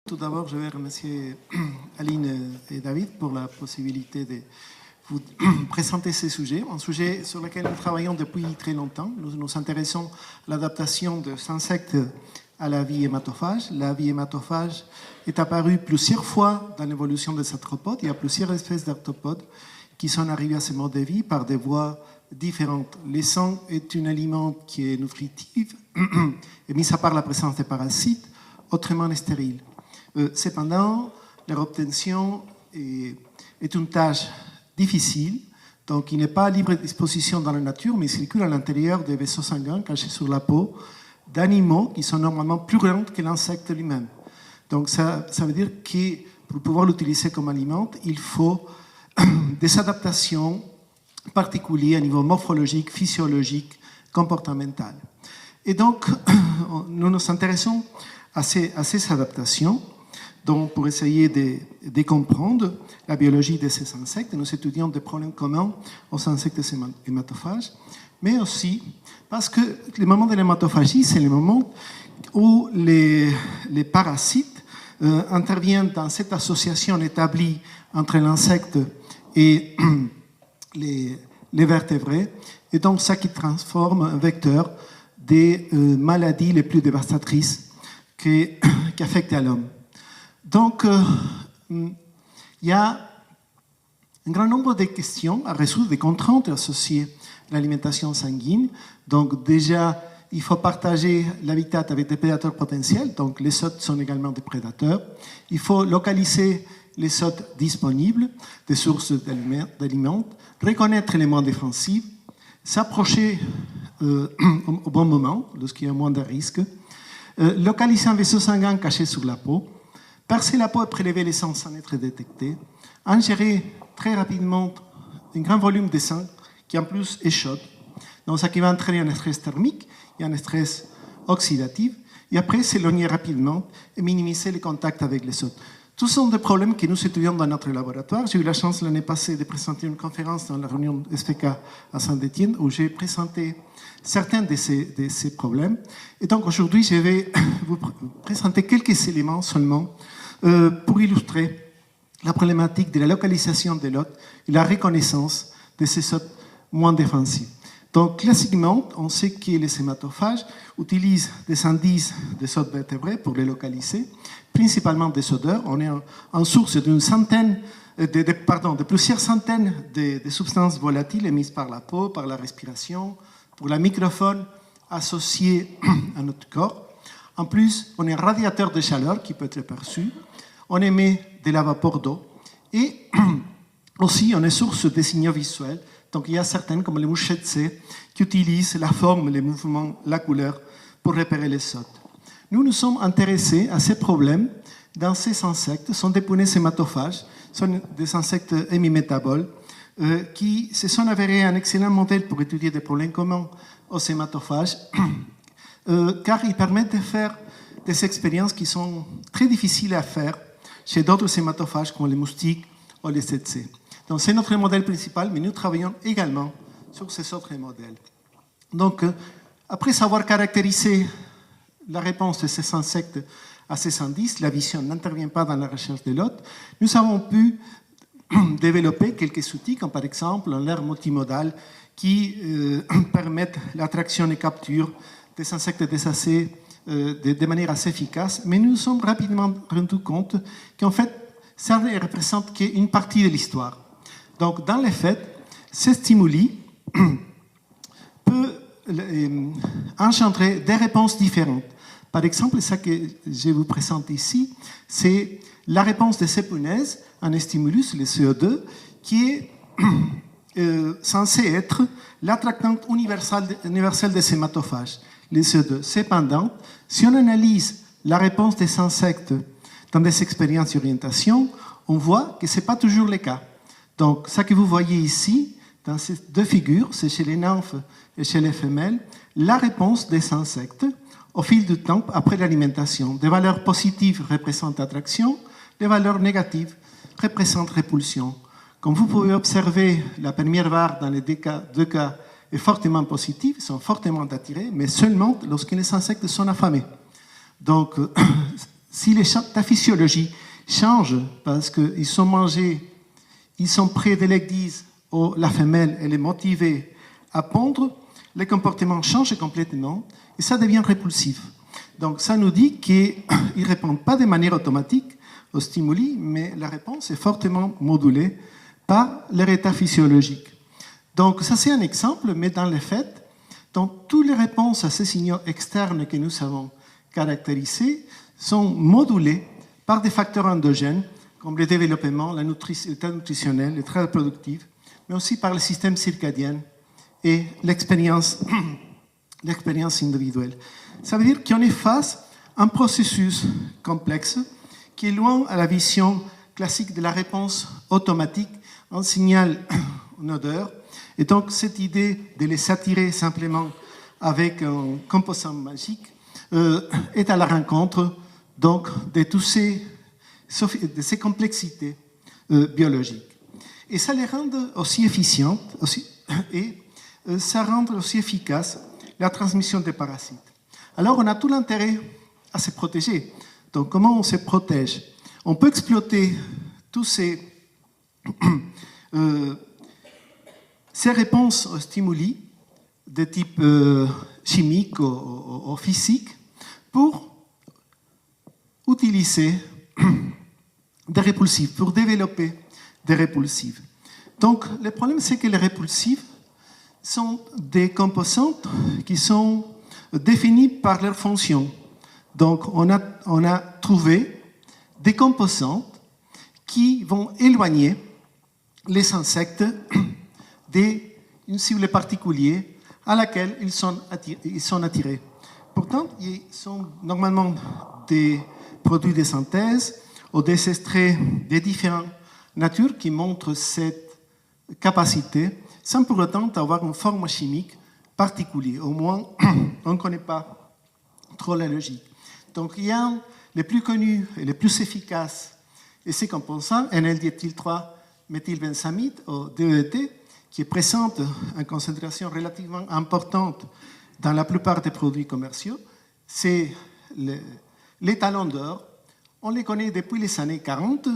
Tout d'abord, je vais remercier Aline et David pour la possibilité de vous présenter ces sujets, un sujet sur lequel nous travaillons depuis très longtemps. Nous nous intéressons à l'adaptation des insectes à la vie hématophage. La vie hématophage est apparue plusieurs fois dans l'évolution des arthropodes. Il y a plusieurs espèces d'arthropodes qui sont arrivées à ce mode de vie par des voies différentes. Le sang est un aliment qui est nutritif et mis à part la présence de parasites, autrement stérile. Cependant, leur obtention est une tâche difficile, donc il n'est pas à libre disposition dans la nature, mais il circule à l'intérieur des vaisseaux sanguins cachés sur la peau d'animaux qui sont normalement plus grands que l'insecte lui-même. Donc ça veut dire que pour pouvoir l'utiliser comme aliment, il faut des adaptations particulières à niveau morphologique, physiologique, comportemental. Et donc, nous nous intéressons à ces adaptations. Donc, pour essayer de comprendre la biologie de ces insectes, nous étudions des problèmes communs aux insectes hématophages, mais aussi parce que le moment de l'hématophagie, c'est le moment où les parasites interviennent dans cette association établie entre l'insecte et les vertébrés, et donc ça qui transforme un vecteur des maladies les plus dévastatrices qui affectent l'homme. Donc, il y a un grand nombre de questions à résoudre, des contraintes associées à l'alimentation sanguine. Donc, déjà, il faut partager l'habitat avec des prédateurs potentiels. Donc, les hôtes sont également des prédateurs. Il faut localiser les hôtes disponibles, des sources d'aliments, reconnaître les moins défensifs, s'approcher au bon moment, lorsqu'il y a moins de risques, localiser un vaisseau sanguin caché sur la peau, percer la peau et prélever les sangs sans être détecté, ingérer très rapidement un grand volume de sang qui en plus est chaud, donc ça qui va entraîner un stress thermique et un stress oxydatif, et après s'éloigner rapidement et minimiser les contacts avec les hôtes. Tous sont des problèmes que nous étudions dans notre laboratoire. J'ai eu la chance l'année passée de présenter une conférence dans la réunion SPK à Saint-Étienne où j'ai présenté certains de ces problèmes. Et donc aujourd'hui, je vais vous présenter quelques éléments seulement pour illustrer la problématique de la localisation de l'hôte et la reconnaissance de ces hôtes moins défensifs. Donc, classiquement, on sait que les hématophages utilisent des indices des hôtes vertébrés pour les localiser, principalement des odeurs. On est en source de plusieurs centaines de substances volatiles émises par la peau, par la respiration, pour la microphone associée à notre corps. En plus, on est un radiateur de chaleur qui peut être perçu. On émet de la vapeur d'eau. Et aussi, on est source de signaux visuels. Donc, il y a certaines, comme les mouchettes C, qui utilisent la forme, les mouvements, la couleur pour repérer les hôtes. Nous nous sommes intéressés à ces problèmes dans ces insectes. Ce sont des punaises hématophages, ce sont des insectes hémimétaboles qui se sont avérés un excellent modèle pour étudier des problèmes communs aux hématophages, car ils permettent de faire des expériences qui sont très difficiles à faire chez d'autres hématophages comme les moustiques ou les tsetse. Donc, c'est notre modèle principal, mais nous travaillons également sur ces autres modèles. Donc, après avoir caractérisé la réponse de ces insectes à ces indices, la vision n'intervient pas dans la recherche de l'hôte, nous avons pu développer quelques outils, comme par exemple l'air multimodal, qui permettent l'attraction et capture des insectes désassés de manière assez efficace. Mais nous nous sommes rapidement rendus compte qu'en fait, ça ne représente qu'une partie de l'histoire. Donc, dans les faits, ces stimuli peuvent engendrer des réponses différentes. Par exemple, ce que je vous présente ici, c'est la réponse de ces punaises à un stimulus, le CO2, qui est censé être l'attractant universel des hématophages, le CO2. Cependant, si on analyse la réponse des insectes dans des expériences d'orientation, on voit que ce n'est pas toujours le cas. Donc, ce que vous voyez ici, dans ces deux figures, c'est chez les nymphes et chez les femelles, la réponse des insectes au fil du temps après l'alimentation. Des valeurs positives représentent attraction, les valeurs négatives représentent répulsion. Comme vous pouvez observer, la première barre dans les deux cas est fortement positive, ils sont fortement attirés, mais seulement lorsque les insectes sont affamés. Donc, si la physiologie change parce qu'ils sont mangés, ils sont près de l'église où la femelle elle est motivée à pondre, les comportements changent complètement et ça devient répulsif. Donc ça nous dit qu'ils ne répondent pas de manière automatique aux stimuli, mais la réponse est fortement modulée par leur état physiologique. Donc ça c'est un exemple, mais dans les faits, dans toutes les réponses à ces signaux externes que nous avons caractérisés sont modulées par des facteurs endogènes comme le développement, l'état nutritionnel, l'état reproductif, mais aussi par le système circadien et l'expérience individuelle. Ça veut dire qu'on est face à un processus complexe qui est loin à la vision classique de la réponse automatique en signal, en odeur. Et donc, cette idée de les attirer simplement avec un composant magique est à la rencontre donc, de ces complexités biologiques. Et ça les rend aussi efficientes et ça rend aussi efficace la transmission des parasites. Alors, on a tout l'intérêt à se protéger. Donc, comment on se protège? On peut exploiter tous ces réponses aux stimuli de type chimique ou physique pour utiliser des répulsifs, pour développer des répulsifs. Donc, le problème, c'est que les répulsifs sont des composantes qui sont définies par leur fonction. Donc, on a trouvé des composantes qui vont éloigner les insectes d'une cible particulière à laquelle ils sont attirés. Pourtant, ils sont normalement des produits de synthèse ou des extraits de différentes natures qui montrent cette capacité sans pour autant avoir une forme chimique particulière. Au moins, on ne connaît pas trop la logique. Donc, il y a les plus connus et les plus efficaces de ces composants, NL-diéthyle-3-méthylbenzamide, ou DET, qui est présente en concentration relativement importante dans la plupart des produits commerciaux. C'est les talons d'or. On les connaît depuis les années 40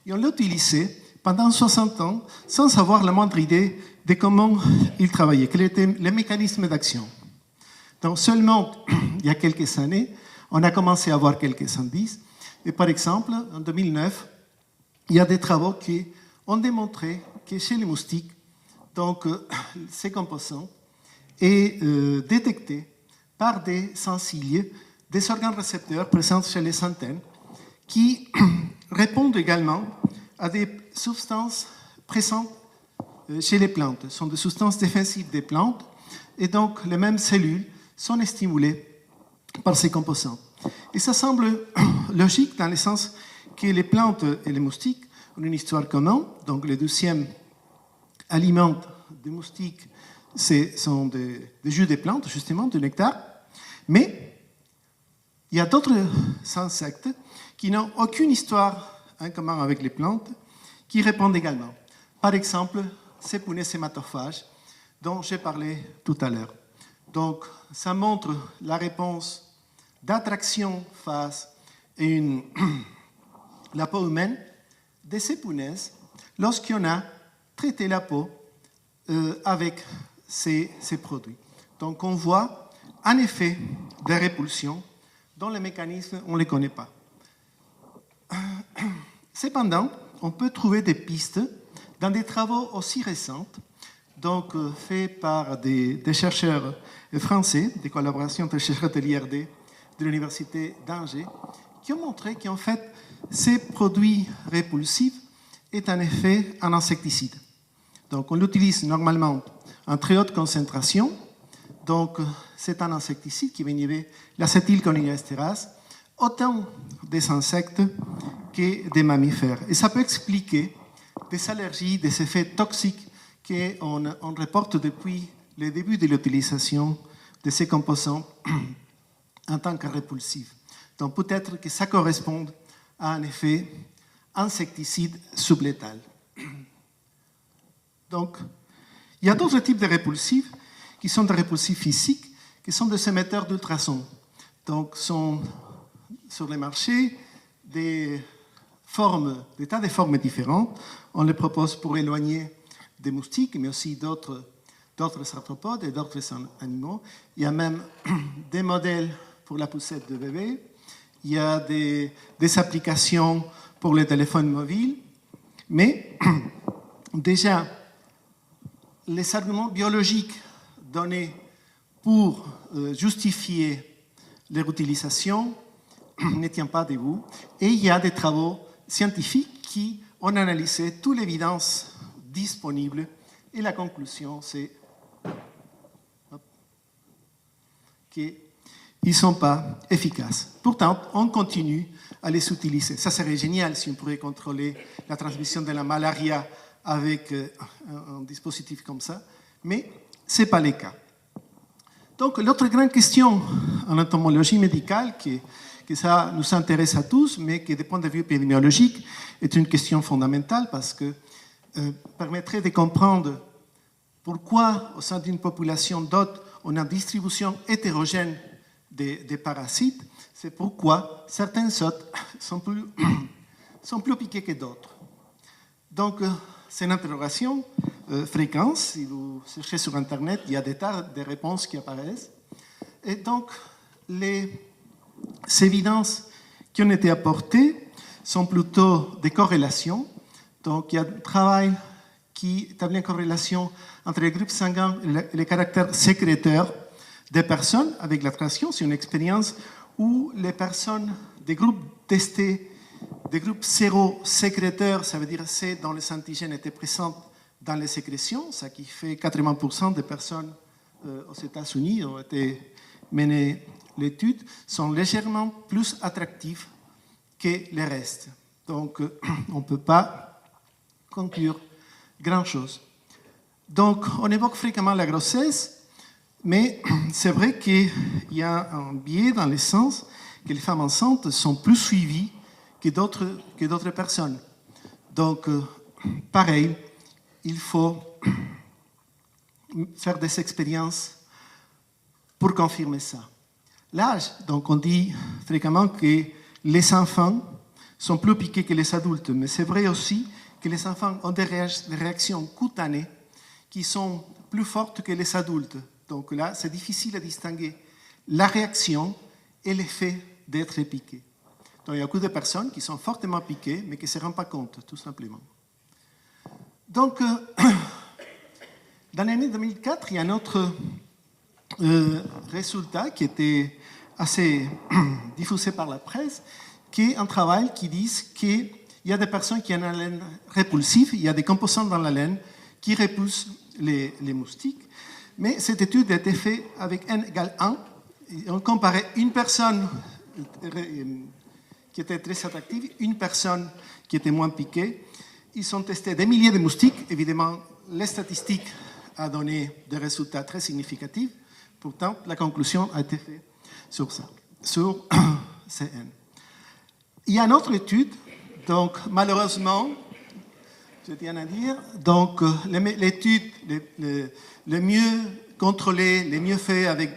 et on l'a utilisé pendant 60 ans sans avoir la moindre idée de comment ils travaillaient, quel était le mécanisme d'action. Donc seulement il y a quelques années, on a commencé à avoir quelques indices. Et par exemple, en 2009, il y a des travaux qui ont démontré que chez les moustiques, donc, ces composants est détecté par des sensiliers, des organes récepteurs présents chez les antennes, qui répondent également à des substances présentes chez les plantes. Ce sont des substances défensives des plantes, et donc les mêmes cellules sont stimulées par ces composants. Et ça semble logique dans le sens que les plantes et les moustiques ont une histoire commune. Donc le deuxième aliment des moustiques, ce sont des jus de plantes, justement, du nectar. Mais il y a d'autres insectes qui n'ont aucune histoire en commun avec les plantes, qui répondent également. Par exemple, ces punaises hématophages dont j'ai parlé tout à l'heure. Donc, ça montre la réponse d'attraction face à la peau humaine de ces punaises lorsqu'on a traité la peau avec ces produits. Donc, on voit en effet des répulsions dont les mécanismes, on ne les connaît pas. Cependant, on peut trouver des pistes dans des travaux aussi récents, donc faits par des chercheurs français, des collaborations de chercheurs de l'IRD, de l'Université d'Angers, qui ont montré qu'en fait, ces produits répulsifs est en effet un insecticide. Donc, on l'utilise normalement en très haute concentration. Donc, c'est un insecticide qui va inhiber l'acétylcholinésterase, autant des insectes que des mammifères. Et ça peut expliquer des allergies, des effets toxiques qu'on reporte depuis le début de l'utilisation de ces composants en tant que répulsifs. Donc, peut-être que ça correspond à un effet insecticide sublétal. Donc, il y a d'autres types de répulsifs qui sont des répulsifs physiques, qui sont des émetteurs d'ultrasons. Donc, sont sur le marché des tas de formes différentes. On les propose pour éloigner des moustiques, mais aussi d'autres arthropodes et d'autres animaux. Il y a même des modèles pour la poussette de bébé. Il y a des applications pour les téléphones mobiles. Mais déjà, les arguments biologiques donnés pour justifier leur utilisation ne tiennent pas debout. Et il y a des travaux scientifiques qui ont analysé toute l'évidence disponible. Et la conclusion, c'est qu'ils ne sont pas efficaces. Pourtant, on continue à les utiliser. Ça serait génial si on pourrait contrôler la transmission de la malaria avec un dispositif comme ça, mais ce n'est pas le cas. Donc, l'autre grande question en entomologie médicale, que ça nous intéresse à tous, mais qui, du point de vue épidémiologique, est une question fondamentale parce que permettrait de comprendre pourquoi, au sein d'une population d'hôtes, on a une distribution hétérogène des parasites. C'est pourquoi certains hôtes sont plus piqués que d'autres. Donc, c'est une interrogation fréquente. Si vous cherchez sur Internet, il y a des tas de réponses qui apparaissent. Et donc, les évidences qui ont été apportées sont plutôt des corrélations. Donc, il y a un travail qui établit une corrélation entre les groupes sanguins et les caractères sécréteurs des personnes avec l'attraction. C'est une expérience où les personnes des groupes testés, des groupes sérosécréteurs, ça veut dire C dont les antigènes étaient présents dans les sécrétions, ce qui fait 80% des personnes aux États-Unis ont été menées l'étude, sont légèrement plus attractifs que les restes. Donc, on ne peut pas conclure grand-chose. Donc, on évoque fréquemment la grossesse, mais c'est vrai qu'il y a un biais dans le sens que les femmes enceintes sont plus suivies que d'autres personnes. Donc, pareil, il faut faire des expériences pour confirmer ça. L'âge, donc on dit fréquemment que les enfants sont plus piqués que les adultes, mais c'est vrai aussi que les enfants ont des réactions cutanées qui sont plus fortes que les adultes. Donc là, c'est difficile à distinguer la réaction et l'effet d'être piqué. Donc il y a beaucoup de personnes qui sont fortement piquées, mais qui ne se rendent pas compte, tout simplement. Donc, dans l'année 2004, il y a un autre résultat qui était assez diffusé par la presse, qui est un travail qui dit qu'il y a des personnes qui ont une laine répulsive, il y a des composants dans la laine qui repoussent les moustiques. Mais cette étude a été faite avec n égale 1. On comparait une personne qui était très attractive, une personne qui était moins piquée. Ils ont testé des milliers de moustiques. Évidemment, les statistiques ont donné des résultats très significatifs. Pourtant, la conclusion a été faite sur ça, sur CN. Il y a une autre étude, donc malheureusement, je tiens à dire, donc l'étude le mieux contrôlée, le mieux fait avec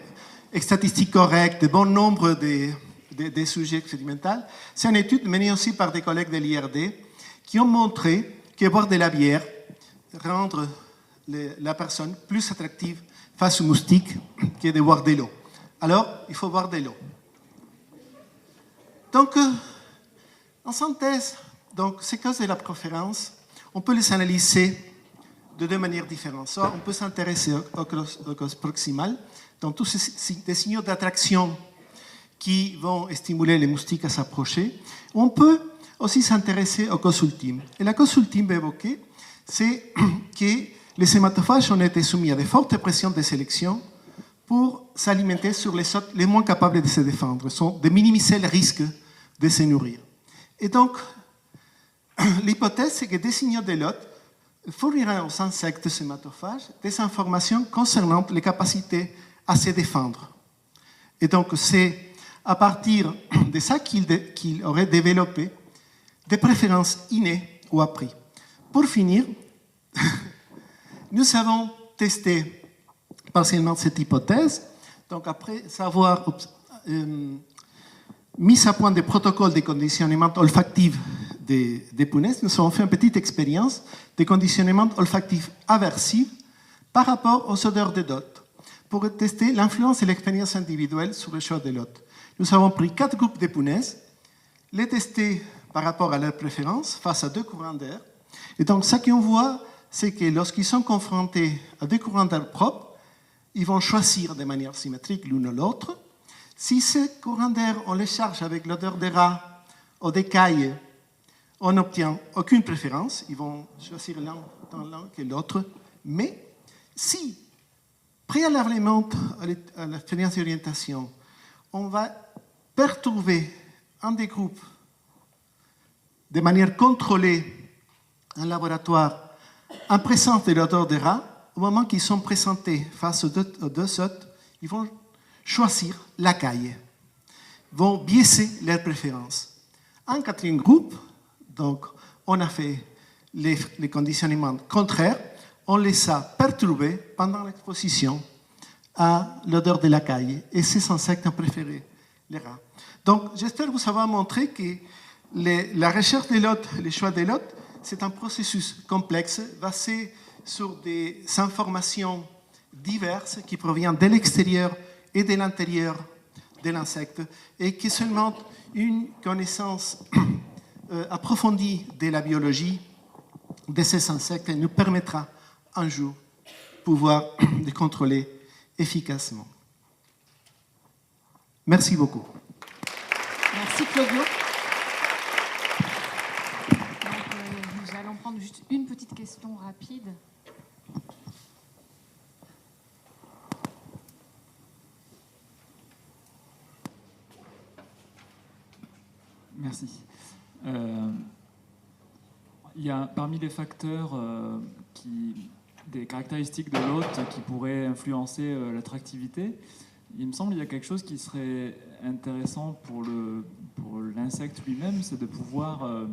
statistiques correctes, de bon nombre des sujets expérimentaux, c'est une étude menée aussi par des collègues de l'IRD qui ont montré que boire de la bière rendre la personne plus attractive face aux moustiques que de boire de l'eau. Alors, il faut boire de l'eau. Donc, en synthèse, donc, ces causes de la préférence, on peut les analyser de deux manières différentes. Soit on peut s'intéresser aux causes proximales, donc tous ces signaux d'attraction qui vont stimuler les moustiques à s'approcher. On peut aussi s'intéresser aux causes ultimes. Et la cause ultime évoquée, c'est que les hématophages ont été soumis à de fortes pressions de sélection pour s'alimenter sur les hôtes les moins capables de se défendre, de minimiser le risque de se nourrir. Et donc, l'hypothèse, c'est que des signaux de l'hôte fourniraient aux insectes hématophages des informations concernant les capacités à se défendre. Et donc, c'est à partir de ça qu'il aurait développé des préférences innées ou apprises. Pour finir, nous avons testé partiellement cette hypothèse. Donc, après avoir mise à point des protocoles de conditionnement olfactif des punaises, nous avons fait une petite expérience de conditionnement olfactif aversif par rapport aux odeurs de l'hôte pour tester l'influence et l'expérience individuelle sur le choix de l'hôte. Nous avons pris 4 groupes de punaises, les testés par rapport à leurs préférences face à 2 courants d'air. Et donc, ce qu'on voit, c'est que lorsqu'ils sont confrontés à 2 courants d'air propres, ils vont choisir de manière symétrique l'une ou l'autre. Si ces courants d'air, on les charge avec l'odeur des rats ou des cailles, on n'obtient aucune préférence. Ils vont choisir l'un que l'autre. Mais si, préalablement à l'expérience d'orientation, on va perturber un des groupes de manière contrôlée en laboratoire en présence de l'odeur des rats, au moment qu'ils sont présentés face aux deux hôtes, ils vont choisir la caille, vont biaiser leurs préférences. En 4e groupe, donc, on a fait les conditionnements contraires, on les a perturbés pendant l'exposition à l'odeur de la caille, et ces insectes ont préféré les rats. Donc, j'espère vous avoir montré que la recherche de l'hôte, le choix de l'hôte, c'est un processus complexe basé sur des informations diverses qui proviennent de l'extérieur et de l'intérieur de l'insecte et que seulement une connaissance approfondie de la biologie de ces insectes nous permettra un jour de pouvoir les contrôler efficacement. Merci beaucoup. Merci Claudio. Nous allons prendre juste une petite question rapide. Merci. Il y a parmi les facteurs, des caractéristiques de l'hôte qui pourraient influencer l'attractivité. Il me semble qu'il y a quelque chose qui serait intéressant pour l'insecte lui-même, c'est de pouvoir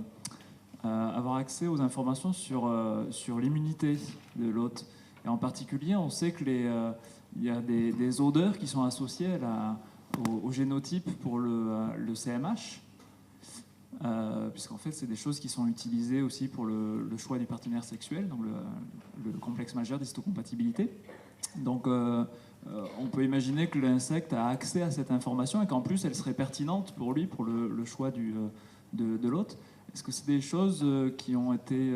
avoir accès aux informations sur l'immunité de l'hôte. Et en particulier, on sait qu'il y a des odeurs qui sont associées au génotype pour le CMH. Puisqu'en fait, c'est des choses qui sont utilisées aussi pour le choix du partenaire sexuel, donc le complexe majeur d'histocompatibilité. Donc, on peut imaginer que l'insecte a accès à cette information et qu'en plus, elle serait pertinente pour lui, pour le choix de l'hôte. Est-ce que c'est des choses qui ont été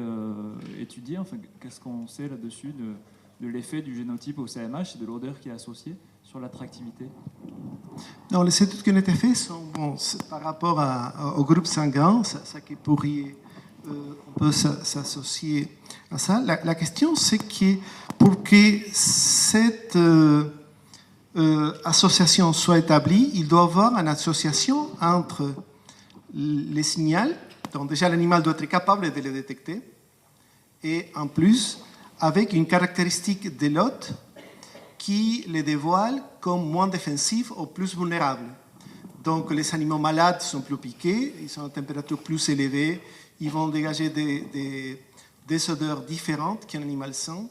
étudiées? Enfin, qu'est-ce qu'on sait là-dessus de l'effet du génotype au CMH et de l'odeur qui est associée sur l'attractivité? Non, les études qui ont été faites sont par rapport au groupe sanguin, ça qui pourrait, on peut s'associer à ça. La question, c'est que pour que cette association soit établie, il doit y avoir une association entre les signaux, donc déjà l'animal doit être capable de les détecter, et en plus, avec une caractéristique de l'hôte qui les dévoile comme moins défensifs ou plus vulnérables. Donc les animaux malades sont plus piqués, ils sont à température plus élevée, ils vont dégager des odeurs différentes qu'un animal sain.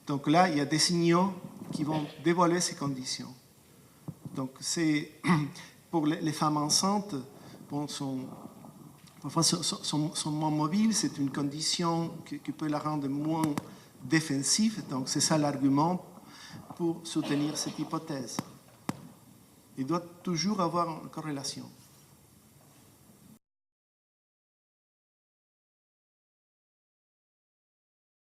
Donc là, il y a des signaux qui vont dévoiler ces conditions. Donc c'est pour les femmes enceintes, bon, sont moins mobiles, c'est une condition qui peut la rendre moins défensive. Donc c'est ça l'argument pour soutenir cette hypothèse. Il doit toujours avoir une corrélation.